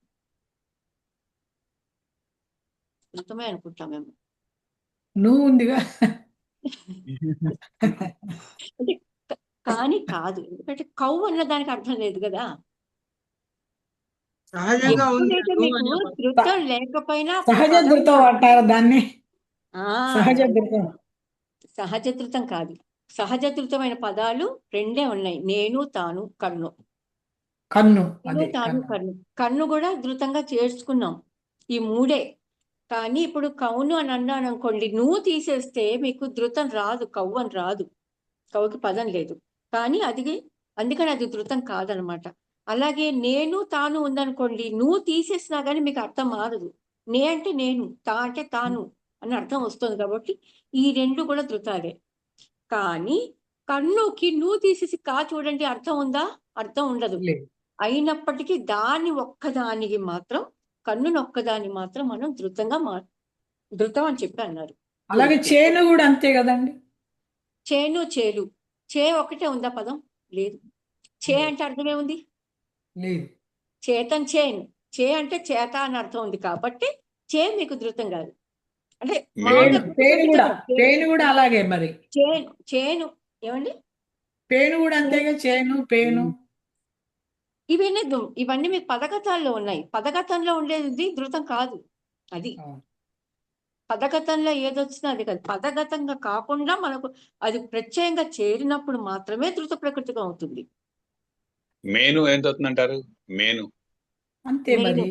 ధృతమే అనుకుంటామేమో. నువ్వు ఉందిగా. అంటే కానీ కాదు. ఎందుకంటే కౌ అన్న దానికి అర్థం లేదు కదా. సహజంగా ఉంది. ఎప్పుడైతే మీకు ధృతం లేకపోయినా సహజ ధృతం అంటారు దాన్ని. సహజ ధృతం. సహజ ధృతం కాదు. సహజ ధృతమైన పదాలు రెండే ఉన్నాయి. నేను, తాను, కన్ను. కన్ను కన్ను కూడా ధృతంగా చేర్చుకున్నాం. ఈ 3. కానీ ఇప్పుడు కౌను అని అన్నాను అనుకోండి, నువ్వు తీసేస్తే మీకు ధృతం రాదు, కవ్వు అని రాదు. కవుకి పదం లేదు. కానీ అందుకని అది ధృతం కాదనమాట. అలాగే నేను, తాను ఉందనుకోండి, నువ్వు తీసేసినా కానీ మీకు అర్థం మారదు. నే అంటే నేను, తా అంటే తాను అని అర్థం వస్తుంది. కాబట్టి ఈ 2 కూడా ధృతాలే. కానీ కన్నుకి నువ్వు తీసేసి కా చూడండి, అర్థం ఉందా? అర్థం ఉండదు. అయినప్పటికీ ఒక్కదానికి మాత్రం, కన్నుని ఒక్కదాన్ని మాత్రం మనం ధృతం అని చెప్పి అన్నారు. అలాగే చేను కూడా అంతే కదండి. చేను, చేలు. చే ఒకటే ఉందా పదం? లేదు. చే అంటే అర్థమే ఉంది? లేదు. చేతన్ చేన్. చే అంటే చేత అని అర్థం ఉంది కాబట్టి చే మీకు ధృతం కాదు. అంటే పేను కూడా అలాగే. మరి చేను ఏమండి? పేను కూడా అంతేగా. చేను, పేను ఇవన్నీ మీకు పదగతాల్లో ఉన్నాయి. పదగతంలో ఉండేది ధృతం కాదు. అది పదగతంలో ఏదొచ్చినా అది కాదు. పదగతంగా కాకుండా మనకు అది ప్రత్యయంగా చేరినప్పుడు మాత్రమే ధృత ప్రకృతిగా అవుతుంది. మేను ఏం అవుతుందంటారు? మేను అంతే. మరి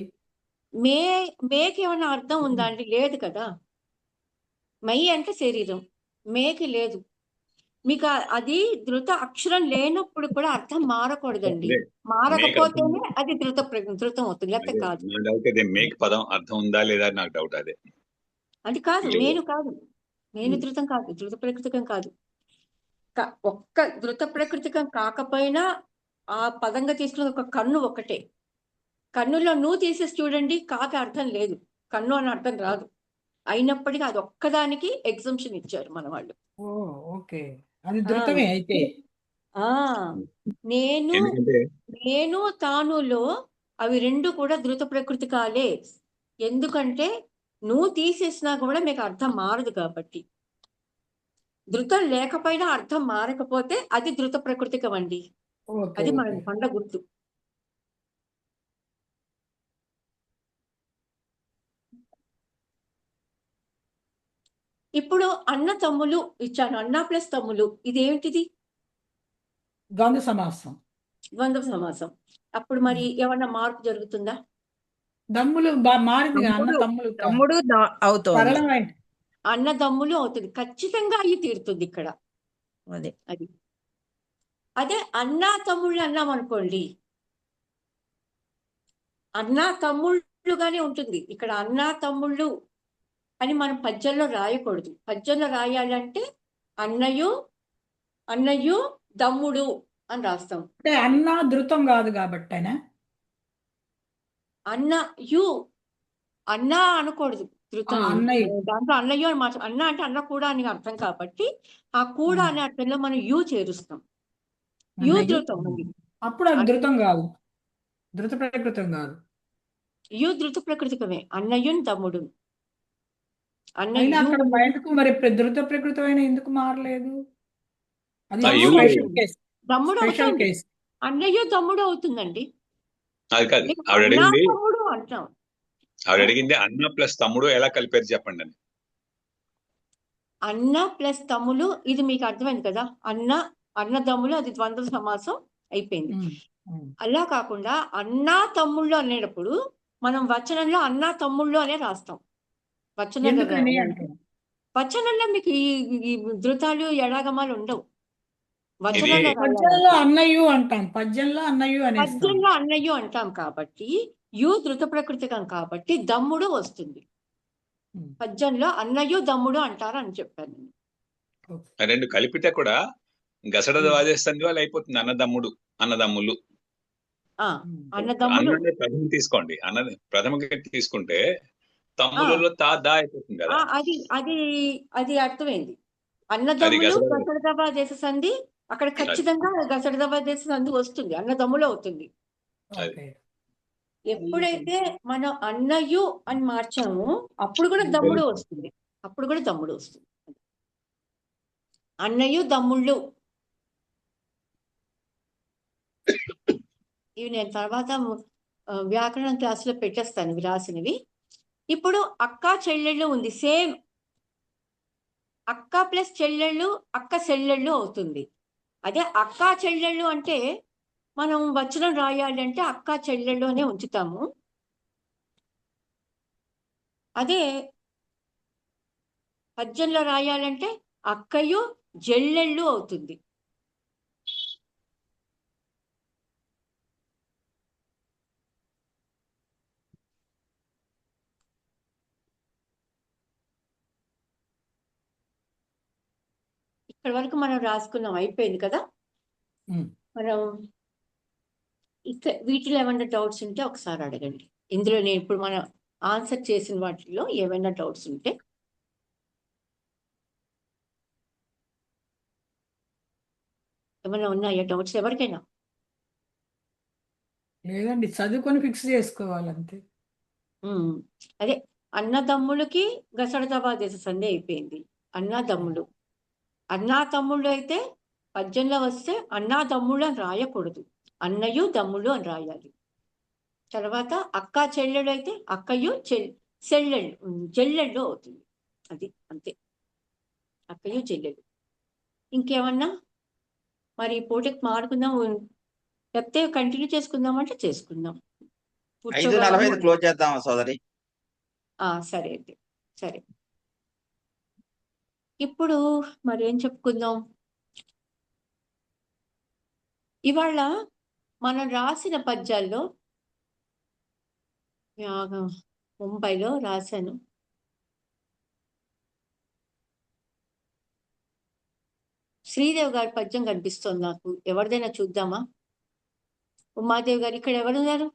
మేకి ఏమైనా అర్థం ఉందా అండి? లేదు కదా. మై అంటే శరీరం, మేకి లేదు. మీకు అది ధృత అక్షరం లేనప్పుడు కూడా అర్థం మారకూడదండి. మారకపోతేనే అది ధృతం అవుతుంది, లేకపోతే కాదు. మేక్ పదం అర్థం ఉందా లేదా నాకు డౌట్. అది కాదు, నేను కాదు. నేను ధృతం కాదు, ధృత ప్రకృతికం కాదు. ఒక్క ధృత ప్రకృతికం కాకపోయినా ఆ పదంగా తీసుకున్న ఒక కన్ను ఒకటే. కన్నులో నువ్వు తీసేసి చూడండి, కాకి అర్థం లేదు, కన్ను అని అర్థం రాదు. అయినప్పటికీ అది ఒక్కదానికి ఎగ్జంప్షన్ ఇచ్చారు మన వాళ్ళు. ఓకే, అది ధృతమే అయితే. నేను తానులో అవి రెండు కూడా ధృత ప్రకృతి కాలే. ఎందుకంటే నువ్వు తీసేసినా కూడా మీకు అర్థం మారదు కాబట్టి. ధృతం లేకపోయినా అర్థం మారకపోతే అది ధృత ప్రకృతికం అండి. ఓకే అది ఓకే మన కొండ గుర్తు. ఇప్పుడు అన్న తమ్ములు ఇచ్చాను. అన్న ప్లస్ తమ్ములు ఇదేంటిది? ద్వంద్వ సమాసం. ద్వంద్వ సమాసం. అప్పుడు మరి ఏమన్నా మార్పు జరుగుతుందా? దమ్ములు మారింది అన్న తమ్ముడు తమ్ములు తమ్ముడు అవుతోంది. సరళమైన అన్నదమ్ములు అవుతుంది. ఖచ్చితంగా అయ్యి తీరుతుంది ఇక్కడ. అదే అది అదే అన్నా తమ్ముళ్ళు అన్నాం అనుకోండి, అన్నా తమ్ముళ్ళుగానే ఉంటుంది. ఇక్కడ అన్నా తమ్ముళ్ళు అని మనం పద్యంలో రాయకూడదు. పద్యంలో రాయాలంటే అన్నయ్యు అన్నయ్యు తమ్ముడు అని రాస్తాం. అంటే అన్న ధృతం కాదు కాబట్టేనా? అన్న యు అన్న అనకూడదు. ధృతం అన్నయ్య. దాంట్లో అన్నయ్య అని మాట. అన్న అంటే అన్న కూడా అని అర్థం కాబట్టి ఆ కూడా అనే అర్థంలో మనం యు చేరుస్తాం. యు అన్నయ్య. ధృతం అండి. అప్పుడు అది ధృతం కాదు, ధృత ప్రకృతం కాదు. యు ధృత ప్రకృతికమే. అన్నయ్యున్ తమ్ముడు. అయినా అన్నయ్యు అక్కడ ఎందుకు మరి ధృత ప్రకృతమైన ఎందుకు మారలేదు? అది అయ్యో. Special case. తమ్ముడు స్పెషల్ అవుతుంది. కేసు. అన్నయ్య తమ్ముడు అవుతుందండి. అది కాదు మీకు ఆవిడ అన్నా అడిగింది. తమ్ముడు అంటాం. ఆవిడ అడిగింది అన్న ప్లస్ తమ్ముడు ఎలా కలిపారు చెప్పండి అని. అన్న ప్లస్ తమ్ముడు ఇది మీకు అర్థమైంది కదా. అన్నదమ్ములు అది ద్వంద్వ సమాసం అయిపోయింది. అలా కాకుండా అన్నా తమ్ముళ్ళు అనేటప్పుడు మనం వచనంలో అన్నా తమ్ముళ్ళు అనే రాస్తాం. ఎందుకని అంటే వచనంలో మీకు ఈ ధృతాలు ఎడాగమాలు ఉండవు. వచనంలో రాయాలి. పద్యంలో అన్నయ్య అంటాం, పద్యంలో అన్నయ్య అనేస్తాం. పద్యంలో అన్నయ్య అంటాం కాబట్టి యు ధృత ప్రకృతికం కాబట్టి దమ్ముడు వస్తుంది. పద్యంలో అన్నయ్య దమ్ముడు అంటారు అని చెప్పాను నేను. రెండు కలిపితే కూడా గసడ వాదేస్తుంది వాళ్ళు అయిపోతుంది. అన్నదమ్ములు అన్నదమ్ములు అన్న ప్రథమ తీసుకోండి. ప్రథమ తీసుకుంటే తమ్ములలో తా దా అయిపోతుంది కదా. అది అది అది అర్థమైంది. అన్నదమ్ములు గసడదబా దేశ సంధి అక్కడ ఖచ్చితంగా గసడదబా దేశ సంధి వస్తుంది. అన్నదమ్ములు అవుతుంది. ఎప్పుడైతే మనం అన్నయ్యు అని మార్చామో అప్పుడు కూడా దమ్ముడు వస్తుంది. అన్నయ్యు దమ్ముళ్ళు. ఇవి నేను తర్వాత వ్యాకరణం క్లాసులో పెట్టేస్తాను ఇవి రాసినవి. ఇప్పుడు అక్క చెల్లెళ్ళు ఉంది. సేమ్ అక్క ప్లస్ చెల్లెళ్ళు అక్క చెల్లెళ్ళు అవుతుంది. అదే అక్క చెల్లెళ్ళు అంటే మనం వచనం రాయాలి అంటే అక్క చెల్లెళ్ళు అనే ఉంచుతాము. అదే పద్యంలో రాయాలంటే అక్కయ్యు జల్లెళ్ళు అవుతుంది. ఇక్కడ వరకు మనం రాసుకున్నాం, అయిపోయింది కదా. మనం వీటిలో ఏమైనా డౌట్స్ ఉంటే ఒకసారి అడగండి. ఇందులో నేను ఇప్పుడు మనం ఆన్సర్ చేసిన వాటిలో ఏమైనా డౌట్స్ ఉంటే. ఏమైనా ఉన్నాయా డౌట్స్ ఎవరికైనా? లేదండి, చదువుకొని ఫిక్స్ చేసుకోవాలంతే. అదే అన్నదమ్ములకి గసడదబా దేశ సంధి అయిపోయింది. అన్నా తమ్ముళ్ళు అయితే పద్యంలో వస్తే అన్నా తమ్ముళ్ళు అని రాయకూడదు, అన్నయ్యు తమ్ముళ్ళు అని రాయాలి. తర్వాత అక్క చెల్లెళ్ళు అయితే అక్కయ్యు చెల్లెళ్ళు అవుతుంది. అది అంతే, అక్కయ్యు చెల్లెళ్ళు. ఇంకేమన్నా మరి పోటీకి మారుకుందాం లేకపోతే కంటిన్యూ చేసుకుందామంటే చేసుకుందాం. 5:45 క్లోజ్ చేద్దామా సోదరి? సరే అయితే సరే. ఇప్పుడు మరి ఏం చెప్పుకుందాం? ఇవాళ మనం రాసిన పద్యాల్లో ముంబైలో రాశాను. శ్రీదేవి గారి పద్యం కనిపిస్తోంది నాకు. ఎవరిదైనా చూద్దామా? ఉమాదేవి గారు ఇక్కడ ఎవరున్నారు?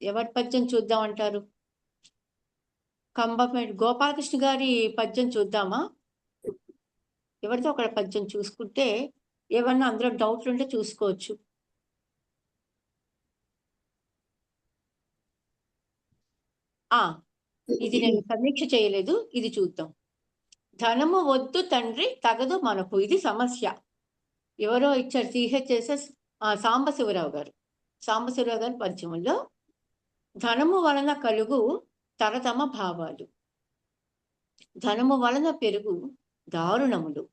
ఎవరి పద్యం చూద్దాం అంటారు? కంబపేట గోపాలకృష్ణ గారి పద్యం చూద్దామా? ఎవరితో ఒక పద్యం చూసుకుంటే ఏమన్నా అందులో డౌట్లు ఉంటే చూసుకోవచ్చు. ఇది నేను సమీక్ష చేయలేదు, ఇది చూద్దాం. ధనము వద్దు తండ్రి తగదు మనకు, ఇది సమస్య. ఎవరో ఇచ్చారు, సిహెచ్ఎస్ఎస్ సాంబశివరావు గారు. సాంబశివరావు గారి పద్యములో ధనము వలన కలుగు తరతమ భావాలు, ధనము వలన పెరుగు దారుణములు,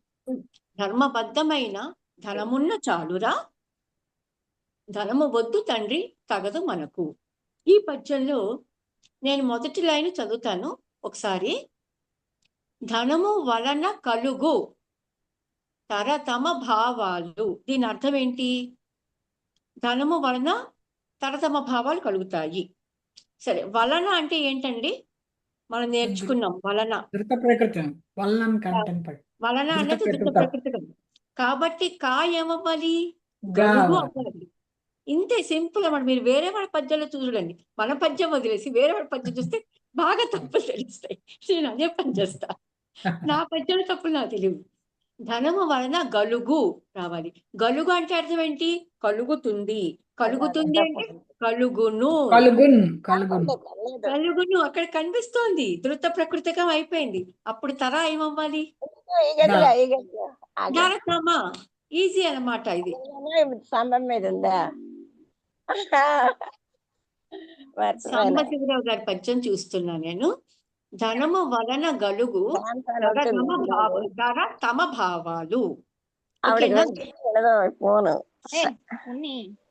ధర్మబద్ధమైన ధనమున్న చాలురా, ధనము వద్దు తండ్రి తగదు మనకు. ఈ పద్యంలో నేను మొదటి లైన్ చదువుతాను ఒకసారి. ధనము వలన కలుగు తరతమ భావాలు. దీని అర్థం ఏంటి? ధనము వలన తరతమ భావాలు కలుగుతాయి. సరే, వలన అంటే ఏంటండి? మనం నేర్చుకున్నాం వలన. ధృత ప్రకృతి వలన అన్నది ధృత ప్రకృతి. కాబట్టి కా ఏమవ్వాలి? గలుగు అవ్వాలి. ఇంతే సింపుల్ అన్నమాట. మీరు వేరే వాళ్ళ పద్యంలో చూడండి, మన పద్యం వదిలేసి వేరే వాళ్ళ పద్యం చూస్తే బాగా తప్పులు తెలుస్తాయి. నేను అదే పని చేస్తా. నా పద్యంలో తప్పులు నాకు తెలియదు. ధనము వలన గలుగు రావాలి. గలుగు అంటే అర్థం ఏంటి? కలుగుతుంది. కలుగుతుంది అంటే కలుగును. కలుగును అక్కడ కనిపిస్తోంది, ధృత ప్రకృతికం అయిపోయింది. అప్పుడు తర ఏమవ్వాలి? ధరతమ. ఈజీ అన్నమాట. ఇది స్తంభం మీద ఉందా? సాంబశివరావు గారి పద్యం చూస్తున్నా నేను. ధనము వలన గలుగు తమ భావాలు. ఫోను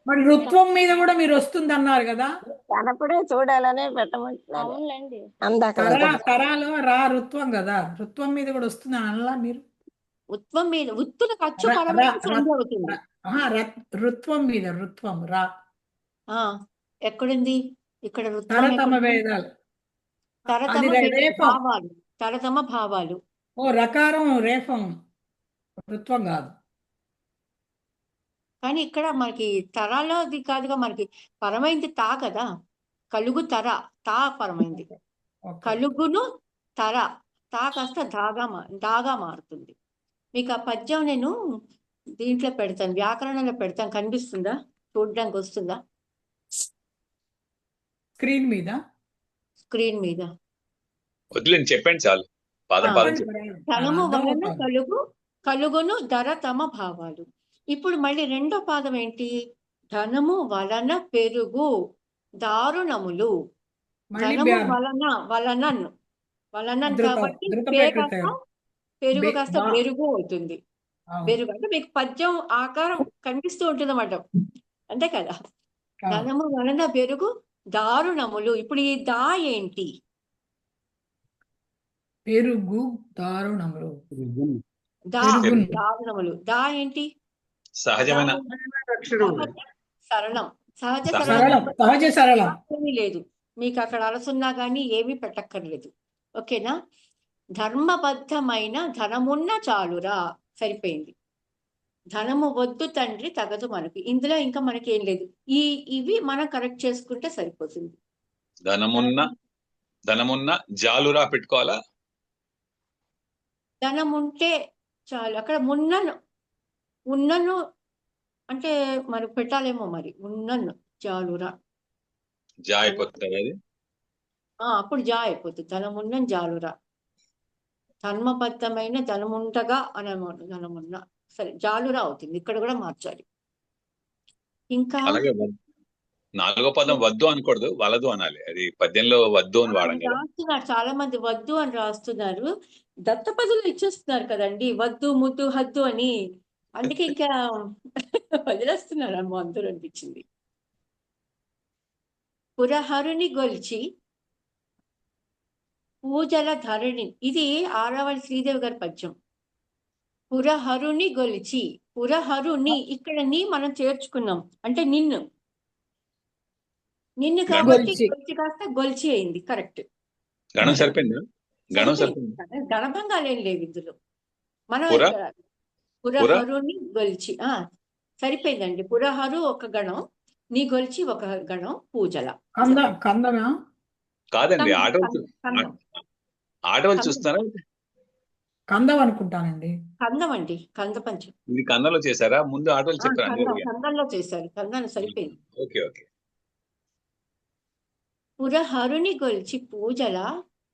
మరి ఋత్వం మీద కూడా మీరు వస్తుంది అన్నారు కదా, కనపడే చూడాలనే పెట్టమంటున్నారు. తరాలో రా ఋత్వం కదా, ఋత్వం మీద కూడా వస్తుంది అలా మీరు. ఉత్వం మీద ఉత్తుల ఖర్చు అవుతుంది. ఋత్వం మీద ఋత్వం రా ఎక్కడుంది? ఇక్కడ తరతమ వేదాలు, భావాలు, తరతమ భావాలు. ఓ రకారం రేఫం ఋత్వం కాదు. కానీ ఇక్కడ మనకి తరాలో అది కాదుగా, మనకి పరమైంది తా కదా. కలుగు తర, తా పరమైంది. కలుగును తర, తా కాస్త దాగా మారుతుంది. మీకు ఆ పద్యం నేను దీంట్లో పెడతాను, వ్యాకరణంలో పెడతాను. కనిపిస్తుందా? చూడడానికి వస్తుందా? స్క్రీన్ మీద వదిలేండి, చెప్పండి చాలు. ధనము వలన కలుగును ధరతమ భావాలు. ఇప్పుడు మళ్ళీ రెండో పాదం ఏంటి? ధనము వలన పెరుగు దారుణములు. ధనము వలన కాబట్టి పెరుగు కాస్త పెరుగు అవుతుంది. పెరుగు అంటే మీకు పద్యం ఆకారం కనిపిస్తూ ఉంటుంది అన్నమాట, అంతే కదా. ధనము వలన పెరుగు దారుణములు. ఇప్పుడు ఈ దా ఏంటి? పెరుగు దారుణములు. దారుణములు. దా ఏంటి? సహజమైన సరళం. సహజ సరళం ఏమీ లేదు మీకు అక్కడ. అలసున్నా గానీ ఏమీ పెట్టక్కర్లేదు. ఓకేనా? ధర్మబద్ధమైన ధనమున్న చాలురా, సరిపోయింది. ధనము వద్దు తండ్రి తగదు మనకి. ఇందులో ఇంకా మనకి ఏం లేదు. ఇవి మనం కరెక్ట్ చేసుకుంటే సరిపోతుంది. ధనమున్న జాలురా పెట్టుకోవాలా? ధనముంటే చాలు. అక్కడ ఉన్నను అంటే మరి పెట్టాలేమో మరి. ఉన్నను జాలురా జా అయిపోతుంది అది. అప్పుడు జా అయిపోతుంది. ధనమున్న జాలురా. ధర్మబద్ధమైన ధనముంటగా అనమాట. ధనమున్న సరే జాలురా అవుతుంది. ఇక్కడ కూడా మార్చాలి. ఇంకా అలాగే నాలుగో పదం వద్దు అనకూడదు, వలదు అనాలి. అది పద్యంలో వద్దు అని వాడండి. రాస్తున్నారు చాలా మంది, వద్దు అని రాస్తున్నారు. దత్తపదులు ఇచ్చేస్తున్నారు కదండి, వద్దు ముద్దు హద్దు అని. అందుకే ఇంకా వదిలేస్తున్నారు అమ్మ అందరూ అనిపించింది. పురహరుని గొల్చి పూజల ధరణి. ఇది ఆరావళి శ్రీదేవి గారి పద్యం. పురహరుని గొలిచి, పురహరుని ఇక్కడ నీ మనం చేర్చుకున్నాం అంటే నిన్ను కాబట్టి గొలిచి కాస్త గొలిచి అయింది. కరెక్ట్. గణం సరిపోయిందా? గణభంగాలు ఏం లేవు ఇందులో. మనం పురహరుని గొలిచి సరిపోయిందండి. పురహరు ఒక గణం, నీ గొలిచి ఒక గణం, పూజల. కాదండి, ఆటవలు చూస్తున్నారా? కందం అనుకుంటానండి. కందం అండి, కంద పంచం. ఇది కన్నలో చేశారా? ముందు ఆటోలు చెప్పారు అన్ని అడిగాను. కందంలో చేశారు, కందాన్ని సరిపోయింది. Okay okay. పురహరుని గొల్చి పూజల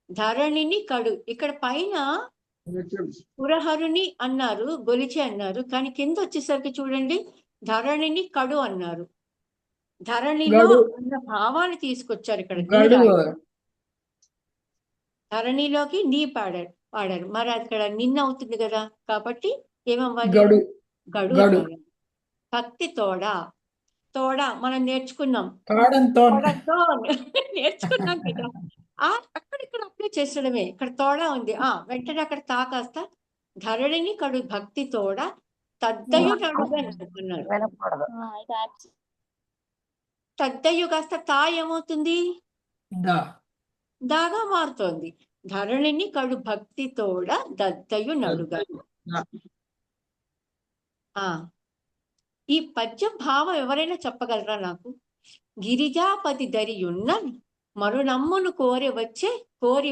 ధరణిని కడు. ఇక్కడ పైన పురహరుని అన్నారు, గొలిచి అన్నారు, కానీ కింద వచ్చేసరికి చూడండి ధరణిని కడు అన్నారు. ధరణిలో గడు. ఉన్న భావాన్ని తీసుకొచ్చారు ఇక్కడ. గడు. ధరణిలోకి నీ పాడారు. మరి అక్కడ నిన్న అవుతుంది కదా, కాబట్టి ఏమవ్వాలి? గడు. గడు గడు. అవ్వాలి. భక్తి తోడ మనం నేర్చుకున్నాం, తోడంతో తోడతో నేర్చుకున్నాం కదా. అక్కడిక్కడ అప్లై చేసడమే. ఇక్కడ తోడ ఉంది, వెంటనే అక్కడ తా కాస్త ధరణిని కడు భక్తి తోడ తద్దయు నడుగా అనుకున్నారు. వినకూడదు. తద్దయు కాస్త తా ఏమవుతుంది? దా. దాగా మారుతోంది. ధరణిని కడు భక్తి తోడ దద్దయు నడుగా. ఈ పద్యం భావం ఎవరైనా చెప్పగలరా నాకు? గిరిజాపతి దరియున్న మరునమ్మును కోరి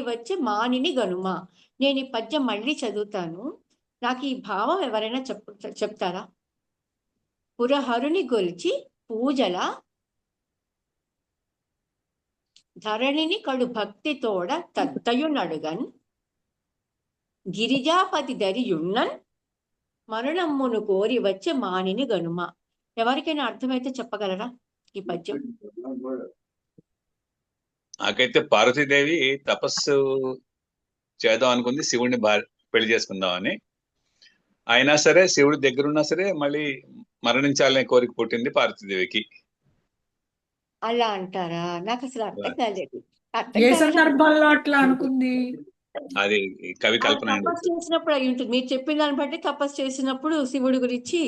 వచ్చే మానిని గనుమా. నేను ఈ పద్యం మళ్ళీ చదువుతాను, నాకు ఈ భావం ఎవరైనా చెప్తారా? పురహరుని గొలిచి పూజల ధరణిని కడు భక్తి తోడ తద్దయు నడుగన్ గిరిజాపతి దరియున్నన్ మరునమ్మును కోరి వచ్చే మానిని గనుమ. ఎవరికైనా అర్థమైతే చెప్పగలరా ఈ పద్యం? నాకైతే పార్వతీదేవి తపస్సు చేద్దాం అనుకుంది శివుడిని పెళ్లి చేసుకుందామని. అయినా సరే శివుడి దగ్గరున్నా సరే మళ్ళీ మరణించాలనే కోరిక పుట్టింది పార్వతీదేవికి. అలా అంటారా? నాకు అసలు అర్థం కాలేదు. ఏ సందర్భంలో అట్లా అనుకుంది? అది కవి కల్పన. తపస్సు చేసినప్పుడు అయి ఉంటుంది. మీరు చెప్పిన దాన్ని బట్టి తపస్సు చేసినప్పుడు శివుడి గురించి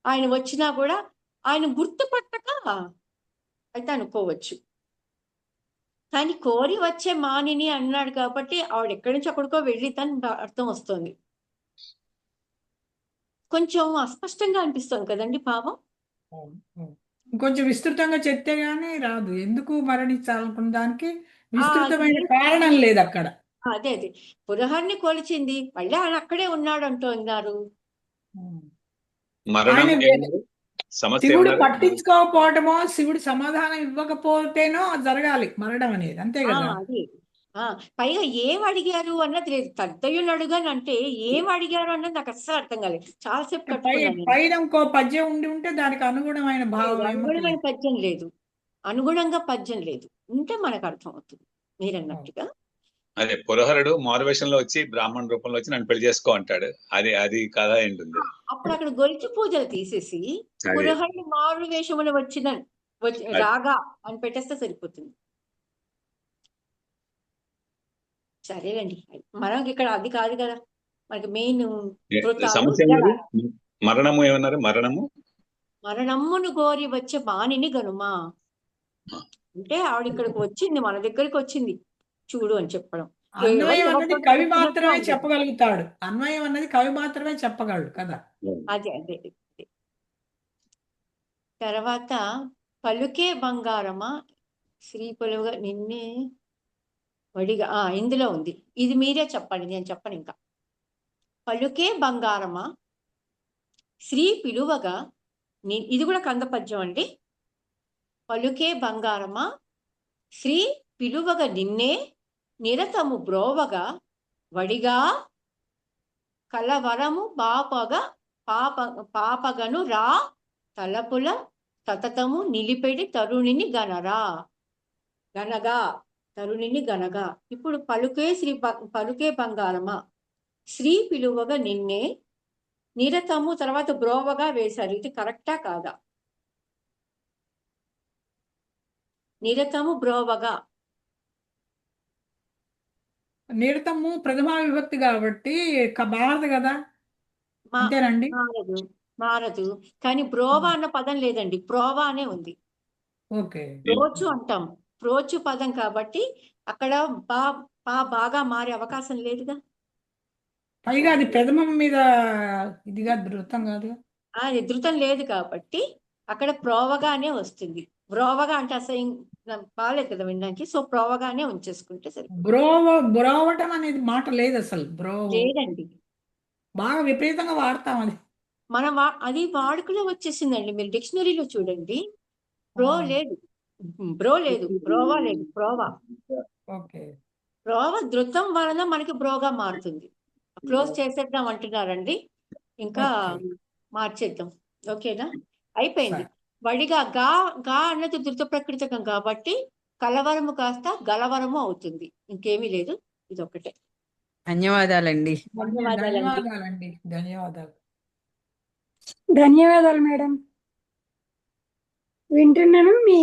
ఆయన వచ్చినా కూడా ఆయన గుర్తుపట్టక అయితే అనుకోవచ్చు. కానీ కోరి వచ్చే మానిని అన్నాడు కాబట్టి ఆవిడ ఎక్కడి నుంచి అక్కడికో వెళ్ళి తను అర్థం వస్తుంది. కొంచెం అస్పష్టంగా అనిపిస్తుంది కదండి భావం. కొంచెం విస్తృతంగా చెప్తే గానీ రాదు. ఎందుకు మరణించాలనుకున్న దానికి విస్తృతమైన కారణం లేదు అక్కడ. అదే పురహరిని కొలిచింది, మళ్ళీ ఆయన అక్కడే ఉన్నాడు అంటున్నారు. శివుడు పట్టించుకోకపోవటమో, శివుడు సమాధానం ఇవ్వకపోతేనో జరగాలి మరణం అనేది, అంతే కదా. అది పైగా ఏం అడిగారు అన్నది లేదు. తద్దయుని అడుగని అంటే ఏం అడిగారు అన్నది నాకు అస్సలు అర్థం కాలేదు. చాలాసేపు కట్టుకున్నాను. పైన ఇంకో పద్యం ఉండి ఉంటే దానికి అనుగుణమైన భావం. అనుగుణమైన పద్యం లేదు, అనుగుణంగా పద్యం లేదు, ఉంటే మనకు అర్థం అవుతుంది మీరన్నట్టుగా. అదే పురహరుడు మారువేషంలో వచ్చి బ్రాహ్మణ రూపంలో వచ్చి నన్ను పెళ్లి చేసుకో అంటాడు. అది కథ ఏంటుంది. అప్పుడు అక్కడ గొలిచి పూజలు తీసేసి పురహరుడు మారు వేషములు వచ్చిన రాగా అని పెట్టేస్తే సరిపోతుంది. సరేనండి, మనం ఇక్కడ అది కాదు కదా మనకి మెయిన్. మరణము ఏమన్నారు? మరణమును గోరి వచ్చే మానిని గనుమా అంటే ఆవిడ ఇక్కడికి వచ్చింది, మన దగ్గరికి వచ్చింది చూడు అని చెప్పడం. అన్వయం అన్నది కవి మాత్రమే చెప్పగలుగుతాడు. అన్వయం అన్నది కవి మాత్రమే చెప్పగలడు కదా. అదే అదే. తర్వాత పలుకే బంగారమా శ్రీ పొలువుగా నిన్నే వడిగా ఇందులో ఉంది. ఇది మీరే చెప్పండి, నేను చెప్పను ఇంకా. పలుకే బంగారమా శ్రీ పిలువగా ఇది కూడా కంద పద్యం అండి. పలుకే బంగారమా శ్రీ పిలువగా నిన్నే నిరతము బ్రోవగా వడిగా కలవరము పాపగను రా తలపుల సతతము నిలిపెడి తరుణిని గనగా తరుణిని గనగా. ఇప్పుడు పలుకే బంగారమా శ్రీ పిలువగా నిన్నే నిరతము తర్వాత బ్రోవగా వేశారు. ఇది కరెక్టా కాదా? నిరతము బ్రోవగా, నిరతము ప్రథమా విభక్తి కాబట్టి మారదు కదా, అంతేనండి. మారదు. కానీ బ్రోవా అన్న పదం లేదండి, ప్రోవా అనే ఉంది. ఓకే, ప్రోచు అంటాం, ప్రోచు పదం కాబట్టి అక్కడ బాగా మారే అవకాశం లేదుగా. పైగా అది ప్రథమం మీద ఇదిగా ధృతం కాదు, అది ధృతం లేదు కాబట్టి అక్కడ ప్రోవగానే వస్తుంది. బ్రోవగా అంటే అసహ్యం బాగాలేదు కదా వినడానికి. సో ప్రోవగానే ఉంచేసుకుంటే సరిపోతుంది. బ్రోవటం అనేది మాట లేదు అసలు. లేదండి, బాగా విపరీతంగా వాడతాం అది. అది వాడుకలో వచ్చేసిందండి. మీరు డిక్షనరీలో చూడండి, బ్రో ఆ, లేదు, బ్రో లేదు, బ్రోవా లేదు, ప్రోవా. ఓకే. ప్రోవ ధృతం వలన మనకి బ్రోగా మారుతుంది. క్లోజ్ చేసేద్దాం అంటున్నారండి, ఇంకా ఓకే. మార్చేద్దాం. ఓకేనా, అయిపోయింది. సరే. వడిగా గా గా అన్నది ధృత ప్రకృతకం కాబట్టి కలవరము కాస్త గలవరము అవుతుంది. ఇంకేమీ లేదు, ఇది ఒకటే. ధన్యవాదాలండి. ధన్యవాదాలండి. ధన్యవాదాలు. ధన్యవాదాలు మేడం. వింటున్నాను మీ